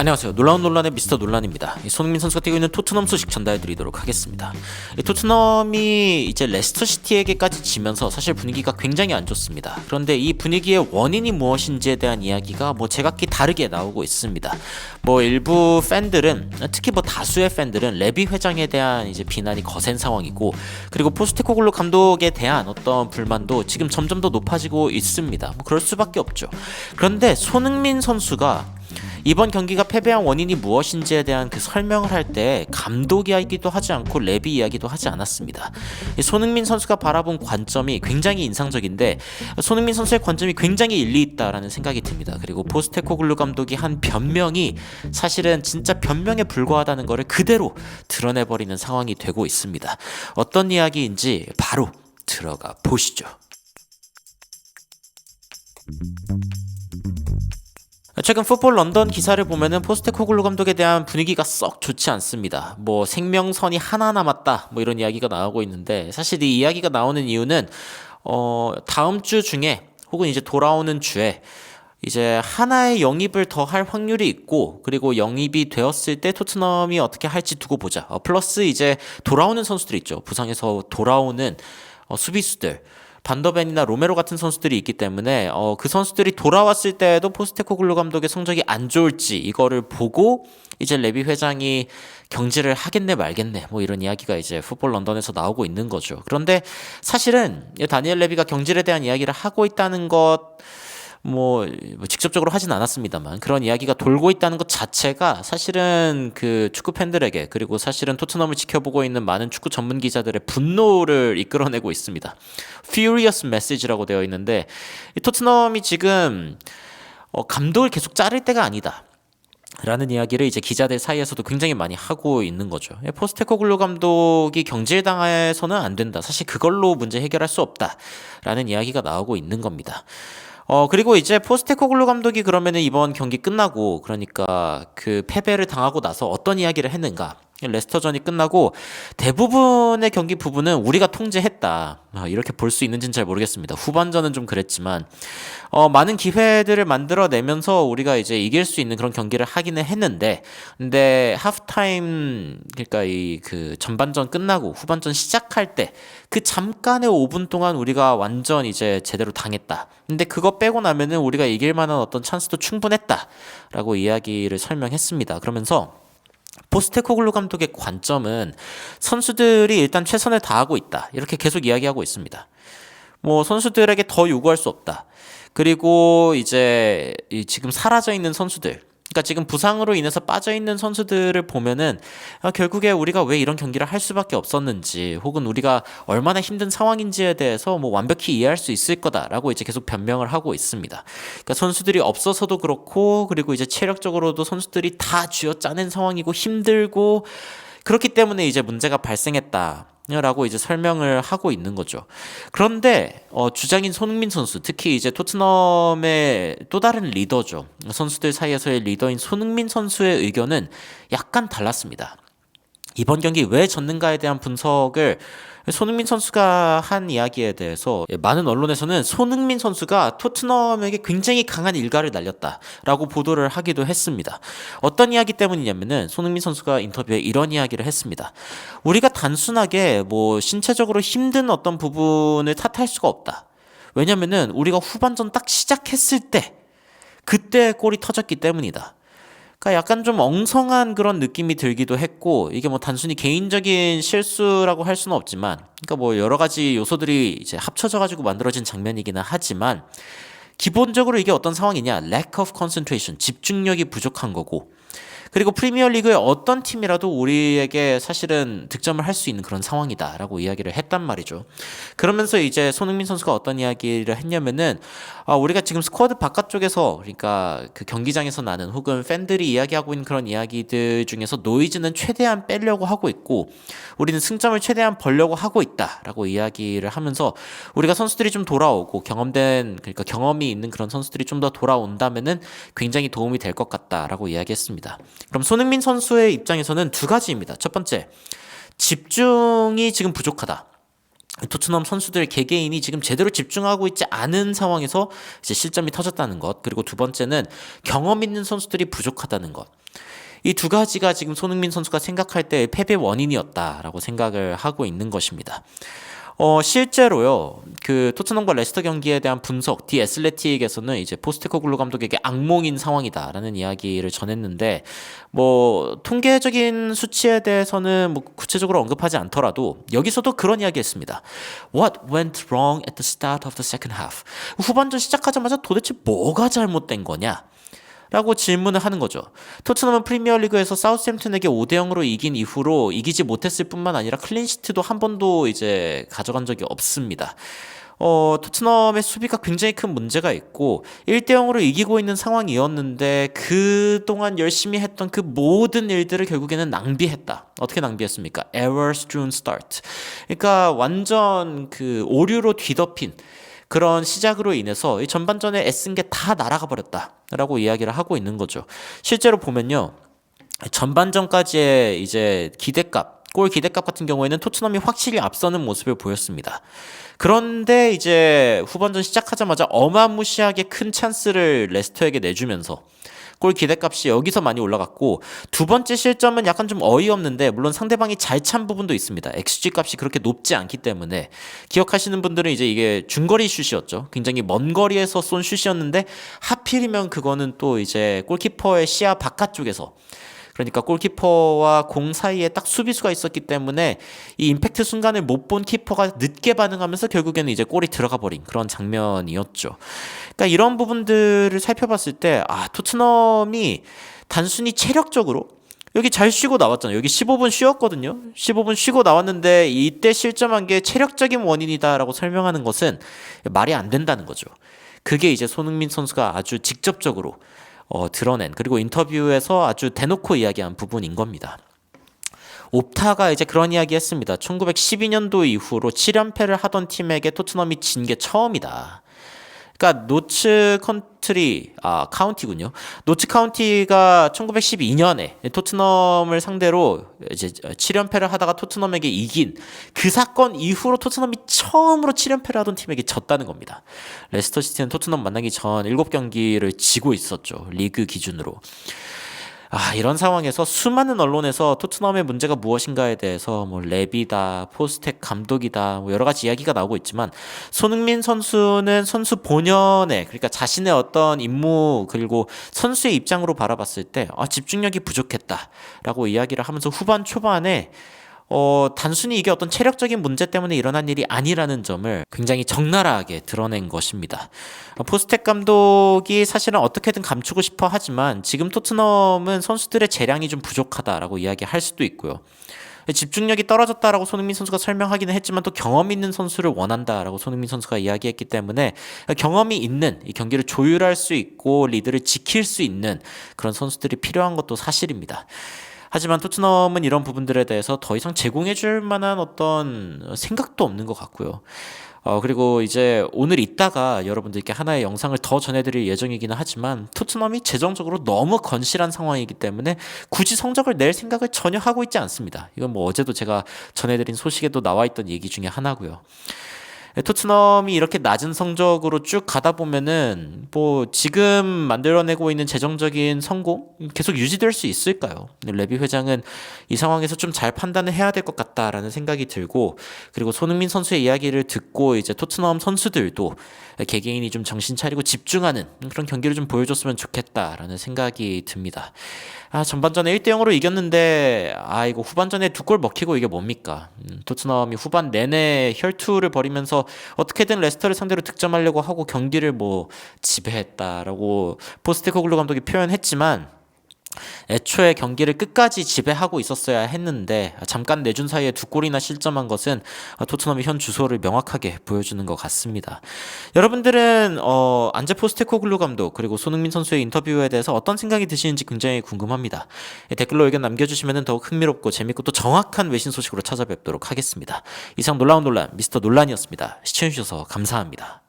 안녕하세요. 놀라운 논란의 미스터 논란입니다. 손흥민 선수가 뛰고 있는 토트넘 소식 전달해드리도록 하겠습니다. 토트넘이 이제 레스터시티에게까지 지면서 사실 분위기가 굉장히 안 좋습니다. 그런데 이 분위기의 원인이 무엇인지에 대한 이야기가 제각기 다르게 나오고 있습니다. 일부 팬들은, 특히 다수의 팬들은 레비 회장에 대한 이제 비난이 거센 상황이고, 그리고 포스테코글루 감독에 대한 어떤 불만도 지금 점점 더 높아지고 있습니다. 그럴 수밖에 없죠. 그런데 손흥민 선수가 이번 경기가 패배한 원인이 무엇인지에 대한 그 설명을 할 때 감독 이야기도 하지 않고 레비 이야기도 하지 않았습니다. 손흥민 선수가 바라본 관점이 굉장히 인상적인데, 손흥민 선수의 관점이 굉장히 일리 있다라는 생각이 듭니다. 그리고 포스테코글루 감독이 한 변명이 사실은 진짜 변명에 불과하다는 것을 그대로 드러내버리는 상황이 되고 있습니다. 어떤 이야기인지 바로 들어가 보시죠. 최근 풋볼 런던 기사를 보면은 포스테코글루 감독에 대한 분위기가 썩 좋지 않습니다. 생명선이 하나 남았다 이런 이야기가 나오고 있는데, 사실 이 이야기가 나오는 이유는 다음 주 중에 혹은 이제 돌아오는 주에 이제 하나의 영입을 더 할 확률이 있고, 그리고 영입이 되었을 때 토트넘이 어떻게 할지 두고 보자. 플러스 이제 돌아오는 선수들 있죠. 부상에서 돌아오는 수비수들, 반더벤이나 로메로 같은 선수들이 있기 때문에 그 선수들이 돌아왔을 때에도 포스테코글루 감독의 성적이 안 좋을지 이거를 보고 이제 레비 회장이 경질을 하겠네 말겠네 이런 이야기가 이제 풋볼 런던에서 나오고 있는 거죠. 그런데 사실은 다니엘 레비가 경질에 대한 이야기를 하고 있다는 것 직접적으로 하진 않았습니다만, 그런 이야기가 돌고 있다는 것 자체가 사실은 그 축구 팬들에게, 그리고 사실은 토트넘을 지켜보고 있는 많은 축구 전문 기자들의 분노를 이끌어내고 있습니다. Furious Message라고 되어 있는데, 토트넘이 지금 감독을 계속 자를 때가 아니다 라는 이야기를 이제 기자들 사이에서도 굉장히 많이 하고 있는 거죠. 포스테코글루 감독이 경질당해서는 안 된다, 사실 그걸로 문제 해결할 수 없다 라는 이야기가 나오고 있는 겁니다. 그리고 이제 포스테코글루 감독이 그러면은 이번 경기 끝나고, 그러니까 그 패배를 당하고 나서 어떤 이야기를 했는가? 레스터전이 끝나고 대부분의 경기 부분은 우리가 통제했다, 이렇게 볼 수 있는지는 잘 모르겠습니다. 후반전은 좀 그랬지만 많은 기회들을 만들어내면서 우리가 이제 이길 수 있는 그런 경기를 하기는 했는데, 근데 하프타임, 그러니까 그 전반전 끝나고 후반전 시작할 때 그 잠깐의 5분 동안 우리가 완전 이제 제대로 당했다. 근데 그거 빼고 나면은 우리가 이길 만한 어떤 찬스도 충분했다라고 이야기를 설명했습니다. 그러면서 포스테코글루 감독의 관점은 선수들이 일단 최선을 다하고 있다, 이렇게 계속 이야기하고 있습니다. 선수들에게 더 요구할 수 없다. 그리고 이제 지금 사라져 있는 선수들, 그러니까 지금 부상으로 인해서 빠져 있는 선수들을 보면은 결국에 우리가 왜 이런 경기를 할 수밖에 없었는지, 혹은 우리가 얼마나 힘든 상황인지에 대해서 완벽히 이해할 수 있을 거다라고 이제 계속 변명을 하고 있습니다. 그러니까 선수들이 없어서도 그렇고, 그리고 이제 체력적으로도 선수들이 다 쥐어짜낸 상황이고 힘들고, 그렇기 때문에 이제 문제가 발생했다 라고 이제 설명을 하고 있는 거죠. 그런데 주장인 손흥민 선수, 특히 이제 토트넘의 또 다른 리더죠. 선수들 사이에서의 리더인 손흥민 선수의 의견은 약간 달랐습니다. 이번 경기 왜 졌는가에 대한 분석을 손흥민 선수가 한 이야기에 대해서 많은 언론에서는 손흥민 선수가 토트넘에게 굉장히 강한 일가를 날렸다라고 보도를 하기도 했습니다. 어떤 이야기 때문이냐면은 손흥민 선수가 인터뷰에 이런 이야기를 했습니다. 우리가 단순하게 신체적으로 힘든 어떤 부분을 탓할 수가 없다. 왜냐면은 우리가 후반전 딱 시작했을 때 그때 골이 터졌기 때문이다. 그러니까 약간 좀 엉성한 그런 느낌이 들기도 했고, 이게 단순히 개인적인 실수라고 할 수는 없지만, 그러니까 여러 가지 요소들이 이제 합쳐져 가지고 만들어진 장면이기는 하지만, 기본적으로 이게 어떤 상황이냐? lack of concentration, 집중력이 부족한 거고, 그리고 프리미어리그의 어떤 팀이라도 우리에게 사실은 득점을 할 수 있는 그런 상황이다라고 이야기를 했단 말이죠. 그러면서 이제 손흥민 선수가 어떤 이야기를 했냐면은 우리가 지금 스쿼드 바깥쪽에서, 그러니까 그 경기장에서 나는, 혹은 팬들이 이야기하고 있는 그런 이야기들 중에서 노이즈는 최대한 빼려고 하고 있고, 우리는 승점을 최대한 벌려고 하고 있다라고 이야기를 하면서, 우리가 선수들이 좀 돌아오고 그러니까 경험이 있는 그런 선수들이 좀 더 돌아온다면은 굉장히 도움이 될 것 같다라고 이야기했습니다. 그럼 손흥민 선수의 입장에서는 두 가지입니다. 첫 번째, 집중이 지금 부족하다. 토트넘 선수들 개개인이 지금 제대로 집중하고 있지 않은 상황에서 이제 실점이 터졌다는 것. 그리고 두 번째는 경험 있는 선수들이 부족하다는 것. 이 두 가지가 지금 손흥민 선수가 생각할 때 패배 원인이었다라고 생각을 하고 있는 것입니다. 실제로요, 그 토트넘과 레스터 경기에 대한 분석, 디 애슬레틱에서는 이제 포스테코글루 감독에게 악몽인 상황이다라는 이야기를 전했는데, 뭐 통계적인 수치에 대해서는 뭐 구체적으로 언급하지 않더라도 여기서도 그런 이야기했습니다. What went wrong at the start of the second half? 후반전 시작하자마자 도대체 뭐가 잘못된 거냐? 라고 질문을 하는 거죠. 토트넘은 프리미어리그에서 사우스햄튼에게 5대0으로 이긴 이후로 이기지 못했을 뿐만 아니라 클린시트도 한 번도 이제 가져간 적이 없습니다. 토트넘의 수비가 굉장히 큰 문제가 있고 1대0으로 이기고 있는 상황이었는데 그동안 열심히 했던 그 모든 일들을 결국에는 낭비했다. 어떻게 낭비했습니까? Error strewn start. 그러니까 완전 그 오류로 뒤덮인 그런 시작으로 인해서 이 전반전에 애쓴 게 다 날아가 버렸다라고 이야기를 하고 있는 거죠. 실제로 보면요, 전반전까지의 이제 기대값, 골 기대값 같은 경우에는 토트넘이 확실히 앞서는 모습을 보였습니다. 그런데 이제 후반전 시작하자마자 어마무시하게 큰 찬스를 레스터에게 내주면서 골 기대값이 여기서 많이 올라갔고, 두 번째 실점은 약간 좀 어이없는데 물론 상대방이 잘 찬 부분도 있습니다. XG 값이 그렇게 높지 않기 때문에 기억하시는 분들은 이제 이게 중거리 슛이었죠. 굉장히 먼 거리에서 쏜 슛이었는데 하필이면 그거는 또 이제 골키퍼의 시야 바깥쪽에서, 그러니까 골키퍼와 공 사이에 딱 수비수가 있었기 때문에 이 임팩트 순간을 못 본 키퍼가 늦게 반응하면서 결국에는 이제 골이 들어가 버린 그런 장면이었죠. 그러니까 이런 부분들을 살펴봤을 때 토트넘이 단순히 체력적으로 여기 잘 쉬고 나왔잖아요. 여기 15분 쉬었거든요. 15분 쉬고 나왔는데 이때 실점한 게 체력적인 원인이다라고 설명하는 것은 말이 안 된다는 거죠. 그게 이제 손흥민 선수가 아주 직접적으로 드러낸, 그리고 인터뷰에서 아주 대놓고 이야기한 부분인 겁니다. 옵타가 이제 그런 이야기 했습니다. 1912년도 이후로 7연패를 하던 팀에게 토트넘이 진 게 처음이다. 그러니까 노츠 카운티군요. 노츠 카운티가 1912년에 토트넘을 상대로 이제 7연패를 하다가 토트넘에게 이긴 그 사건 이후로 토트넘이 처음으로 7연패를 하던 팀에게 졌다는 겁니다. 레스터 시티는 토트넘 만나기 전 7경기를 지고 있었죠. 리그 기준으로. 이런 상황에서 수많은 언론에서 토트넘의 문제가 무엇인가에 대해서 뭐 레비다, 포스텍 감독이다, 뭐 여러 가지 이야기가 나오고 있지만, 손흥민 선수는 선수 본연의, 그러니까 자신의 어떤 임무 그리고 선수의 입장으로 바라봤을 때 집중력이 부족했다라고 이야기를 하면서 후반 초반에 단순히 이게 어떤 체력적인 문제 때문에 일어난 일이 아니라는 점을 굉장히 적나라하게 드러낸 것입니다. 포스텍 감독이 사실은 어떻게든 감추고 싶어 하지만 지금 토트넘은 선수들의 재량이 좀 부족하다라고 이야기할 수도 있고요. 집중력이 떨어졌다라고 손흥민 선수가 설명하기는 했지만 또 경험 있는 선수를 원한다라고 손흥민 선수가 이야기했기 때문에 경험이 있는, 이 경기를 조율할 수 있고 리드를 지킬 수 있는 그런 선수들이 필요한 것도 사실입니다. 하지만 토트넘은 이런 부분들에 대해서 더 이상 제공해 줄 만한 어떤 생각도 없는 것 같고요. 그리고 이제 오늘 이따가 여러분들께 하나의 영상을 더 전해드릴 예정이기는 하지만 토트넘이 재정적으로 너무 건실한 상황이기 때문에 굳이 성적을 낼 생각을 전혀 하고 있지 않습니다. 이건 뭐 어제도 제가 전해드린 소식에도 나와 있던 얘기 중에 하나고요. 토트넘이 이렇게 낮은 성적으로 쭉 가다 보면은 뭐 지금 만들어내고 있는 재정적인 성공 계속 유지될 수 있을까요? 레비 회장은 이 상황에서 좀 잘 판단을 해야 될 것 같다라는 생각이 들고, 그리고 손흥민 선수의 이야기를 듣고 이제 토트넘 선수들도 개개인이 좀 정신 차리고 집중하는 그런 경기를 좀 보여줬으면 좋겠다라는 생각이 듭니다. 전반전에 1대0으로 이겼는데 이거 후반전에 2골 먹히고 이게 뭡니까? 토트넘이 후반 내내 혈투를 벌이면서 어떻게든 레스터를 상대로 득점하려고 하고 경기를 뭐 지배했다라고 포스테코글루 감독이 표현했지만, 애초에 경기를 끝까지 지배하고 있었어야 했는데 잠깐 내준 사이에 2골이나 실점한 것은 토트넘의 현 주소를 명확하게 보여주는 것 같습니다. 여러분들은 안제 포스테코글루 감독 그리고 손흥민 선수의 인터뷰에 대해서 어떤 생각이 드시는지 굉장히 궁금합니다. 댓글로 의견 남겨주시면 더욱 흥미롭고 재밌고 또 정확한 외신 소식으로 찾아뵙도록 하겠습니다. 이상 놀라운 논란 미스터 논란이었습니다. 시청해주셔서 감사합니다.